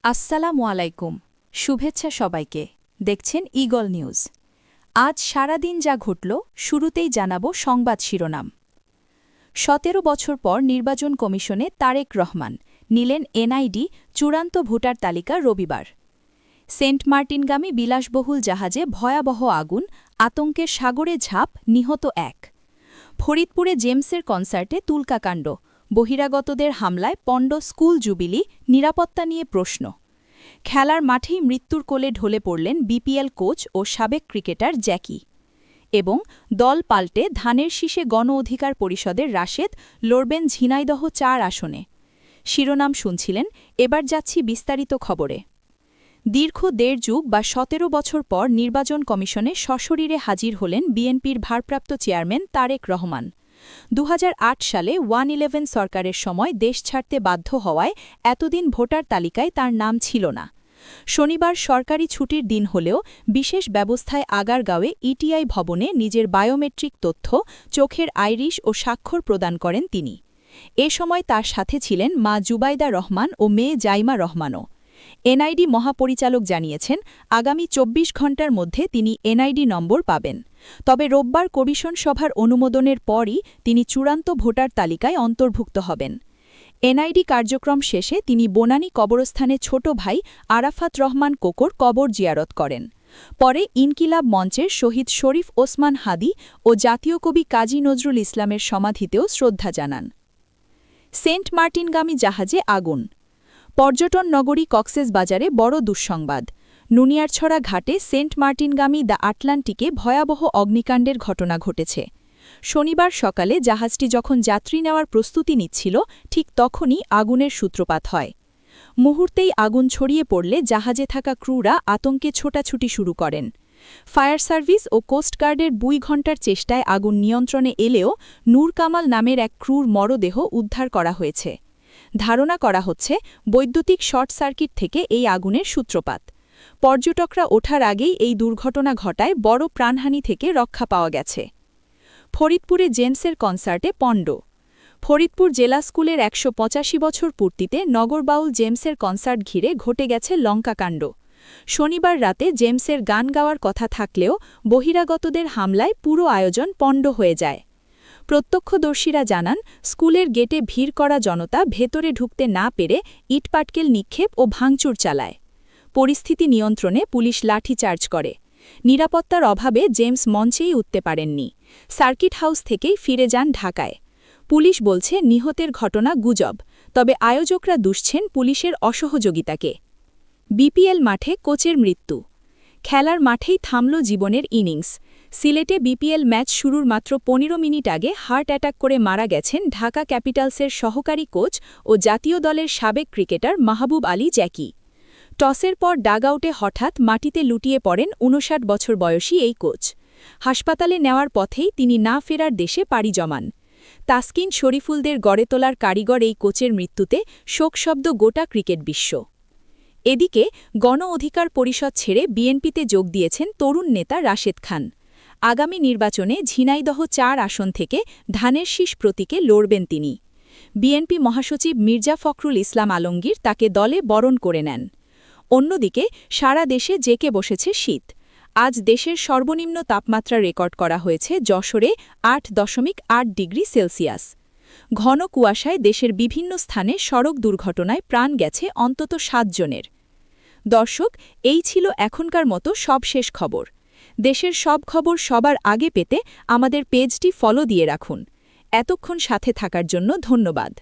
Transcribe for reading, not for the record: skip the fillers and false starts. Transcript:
আসসালামু আলাইকুম। শুভেচ্ছা সবাইকে। দেখছেন ঈগল নিউজ। আজ সারাদিন যা ঘটল শুরুতেই জানাব সংবাদ শিরোনাম। ১৭ বছর পর নির্বাচন কমিশনে তারেক রহমান নিলেন এনআইডি চূড়ান্ত ভোটার তালিকা রবিবার। সেন্ট মার্টিনগামী বিলাসবহুল জাহাজে ভয়াবহ আগুন, আতঙ্কের সাগরে ঝাঁপ, নিহত এক। ফরিদপুরে জেমসের কনসার্টে তুলকাকাণ্ড, বহিরাগতদের হামলায় পণ্ড স্কুল জুবিলি, নিরাপত্তা নিয়ে প্রশ্ন। খেলার মাঠেই মৃত্যুর কোলে ঢলে পড়লেন বিপিএল কোচ ও সাবেক ক্রিকেটার জ্যাকি। এবং দল পাল্টে ধানের শীষে গণ অধিকার পরিষদের রাশেদ লড়বেন ঝিনাইদহ ৪ আসনে। শিরোনাম শুনছিলেন, এবার যাচ্ছি বিস্তারিত খবরে। দীর্ঘ ১.৫ যুগ বা ১৭ বছর পর নির্বাচন কমিশনে সশরীরে হাজির হলেন বিএনপির ভারপ্রাপ্ত চেয়ারম্যান তারেক রহমান। ২০০৮ সালে 111 সরকারের সময় দেশ ছাড়তে বাধ্য হওয়ায় এতদিন ভোটার তালিকায় তার নাম ছিল না। শনিবার সরকারি ছুটির দিন হলেও বিশেষ ব্যবস্থায় আগারগাঁওয়ে ইটিআই ভবনে নিজের বায়োমেট্রিক তথ্য, চোখের আইরিশ ও স্বাক্ষর প্রদান করেন তিনি। এ সময় তার সাথে ছিলেন মা জুবাইদা রহমান ও মেয়ে জাইমা রহমানও। এনআইডি মহাপরিচালক জানিয়েছেন, আগামী ২৪ ঘণ্টার মধ্যে তিনি এনআইডি নম্বর পাবেন। তবে রোববার কমিশন সভার অনুমোদনের পরই তিনি চূড়ান্ত ভোটার তালিকায় অন্তর্ভুক্ত হবেন। এনআইডি কার্যক্রম শেষে তিনি বনানী কবরস্থানে ছোট ভাই আরাফাত রহমান কোকর কবর জিয়ারত করেন। পরে ইনকিলাব মঞ্চের শহীদ শরীফ ওসমান হাদি ও জাতীয় কবি কাজী নজরুল ইসলামের সমাধিতেও শ্রদ্ধা জানান। সেন্ট মার্টিনগামী জাহাজে আগুন। পর্যটন নগরী কক্সবাজারে বড় দুঃসংবাদ। নুনিয়ারছড়া ঘাটে সেন্ট মার্টিনগামী দ্য আটলান্টিকে ভয়াবহ অগ্নিকাণ্ডের ঘটনা ঘটেছে। শনিবার সকালে জাহাজটি যখন যাত্রী নেওয়ার প্রস্তুতি নিচ্ছিল, ঠিক তখনই আগুনের সূত্রপাত হয়। মুহূর্তেই আগুন ছড়িয়ে পড়লে জাহাজে থাকা ক্রুরা আতঙ্কে ছোটাছুটি শুরু করেন। ফায়ার সার্ভিস ও কোস্টগার্ডের ২ ঘণ্টার চেষ্টায় আগুন নিয়ন্ত্রণে এলেও নূর কামাল নামের এক ক্রুর মরদেহ উদ্ধার করা হয়েছে। ধারণা করা হচ্ছে, বৈদ্যুতিক শর্ট সার্কিট থেকে এই আগুনের সূত্রপাত। পর্যটকরা ওঠার আগেই এই দুর্ঘটনা ঘটায় বড় প্রাণহানি থেকে রক্ষা পাওয়া গেছে। ফরিদপুরে জেমসের কনসার্টে পণ্ড। ফরিদপুর জেলা স্কুলের ১৮৫ বছর পূর্তিতে নগরবাউল জেমসের কনসার্ট ঘিরে ঘটে গেছে লঙ্কাকাণ্ড। শনিবার রাতে জেমসের গান গাওয়ার কথা থাকলেও বহিরাগতদের হামলায় পুরো আয়োজন পণ্ড হয়ে যায়। প্রত্যক্ষদর্শীরা জানান, স্কুলের গেটে ভিড় করা জনতা ভেতরে ঢুকতে না পেরে ইটপাটকেল নিক্ষেপ ও ভাঙচুর চালায়। পরিস্থিতি নিয়ন্ত্রণে পুলিশ লাঠিচার্জ করে। নিরাপত্তার অভাবে জেমস মঞ্চেই উঠতে পারেননি। সার্কিট হাউস থেকেই ফিরে যান ঢাকায়। পুলিশ বলছে, নিহতের ঘটনা গুজব, তবে আয়োজকরা দুষছেন পুলিশের অসহযোগিতাকে। বিপিএল মাঠে কোচের মৃত্যু। খেলার মাঠেই থামল জীবনের ইনিংস। সিলেটে বিপিএল ম্যাচ শুরুর মাত্র ১৫ মিনিট আগে হার্ট অ্যাটাক করে মারা গেছেন ঢাকা ক্যাপিটালসের সহকারী কোচ ও জাতীয় দলের সাবেক ক্রিকেটার মাহবুব আলী জ্যাকি। টসের পর ডাগআউটে হঠাৎ মাটিতে লুটিয়ে পড়েন ৫৯ বছর বয়সী এই কোচ। হাসপাতালে নেওয়ার পথেই তিনি না ফেরার দেশে পাড়ি জমান। তাসকিন শরীফুলদের গড়ে তোলার কারিগর এই কোচের মৃত্যুতে শোকশব্দ গোটা ক্রিকেট বিশ্ব। এদিকে গণ অধিকার পরিষদ ছেড়ে বিএনপিতে যোগ দিয়েছেন তরুণ নেতা রাশেদ খান। আগামী নির্বাচনে ঝিনাইদহ ৪ আসন থেকে ধানের শীষ প্রতীকে লড়বেন তিনি। বিএনপি মহাসচিব মির্জা ফখরুল ইসলাম আলমগীর তাকে দলে বরণ করে নেন। অন্যদিকে সারা দেশে জেঁকে বসেছে শীত। আজ দেশের সর্বনিম্ন তাপমাত্রা রেকর্ড করা হয়েছে যশোরে ৮.৮ ডিগ্রি সেলসিয়াস। ঘন কুয়াশায় দেশের বিভিন্ন স্থানে সড়ক দুর্ঘটনায় প্রাণ গেছে অন্তত ৭ জনের। দর্শক, এই ছিল এখনকার মতো সবশেষ খবর। দেশের সব খবর সবার আগে পেতে আমাদের পেজটি ফলো দিয়ে রাখুন। এতক্ষণ সাথে থাকার জন্য ধন্যবাদ।